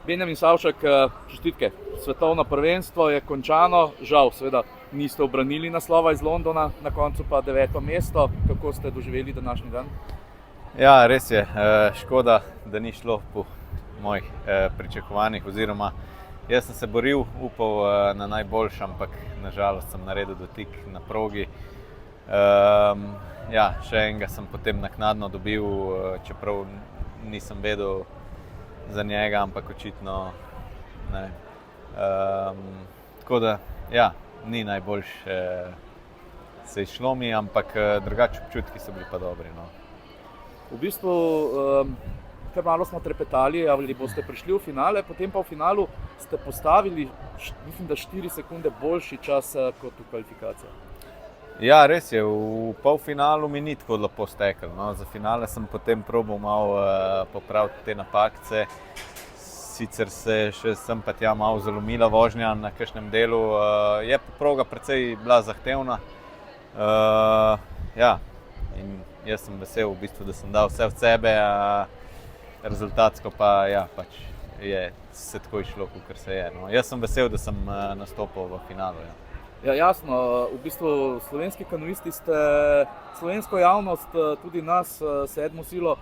Benjamin Savšek, čestitke. Svetovno prvenstvo je končano, žal seveda niste obranili naslova iz Londona, na koncu pa 9. mesto. Kako ste doživeli današnji dan? Ja, res je. Škoda, da ni šlo po mojih pričakovanjih, oziroma jaz sem se boril, upal na najboljše, ampak nažalost sem naredil dotik na progi. Ja, še enega sem potem naknadno dobil, čeprav nisem vedel za njega, ampak očitno ne. Tako da, ja, ni najboljše se izšlo mi, ampak drugače občutki so bili pa dobri, no. V bistvu, kar malo smo trepetali, ali boste prišli v finale, potem pa v finalu ste postavili, mislim, da 4 sekunde boljši čas kot v kvalifikacijah. Ja, res je, v polfinalu mi ni tako lepo steklo, no. Za finale sem potem probal malo popraviti te napakce. Sicer se še sem pa tja malo zalomila vožnja na kakšnem delu. Je pa proga precej bila zahtevna. Ja, in jaz sem vesel v bistvu, da sem dal vse od sebe, rezultatsko pa ja, pač je se tako išlo, kakor se je, no. Jaz sem vesel, da sem nastopil v finalu, ja. Ja, jasno, v bistvu slovenski kanuisti ste slovensko javnost, tudi nas, sedmo silo,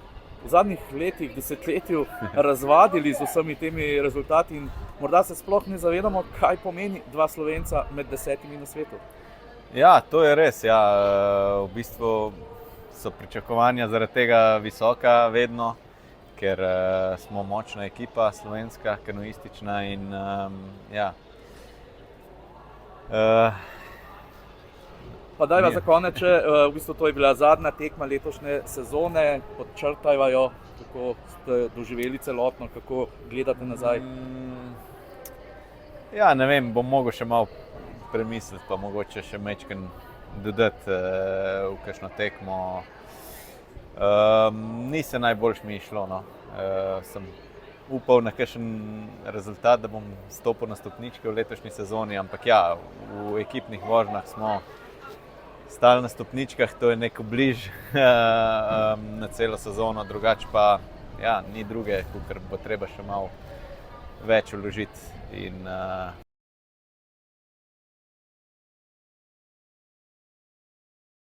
v zadnjih letih, desetletju razvadili z vsemi temi rezultati in morda se sploh ne zavedamo, kaj pomeni 2 Slovenca med 10 na svetu. Ja, to je res, ja. V bistvu so pričakovanja zaradi tega visoka vedno, ker smo močna ekipa, slovenska, kanuistična in ja. Pa dajva za konec, v bistvu to je bila zadnja tekma letošnje sezone, podčrtajva jo, kako ste doživeli celotno, kako gledate nazaj? Ja, ne vem, bom mogel še malo premisliti, pa mogoče še majčkeno dodati v kakšno tekmo. Ni se najboljše mi šlo, no. Sem upal na kakšen rezultat, da bom stopil na stopničke v letošnji sezoni, ampak ja, v ekipnih vožnjah smo stali na stopničkah, to je neko bliž na celo sezono, drugače pa ja, ni druge, kakor bo treba še malo več vložiti in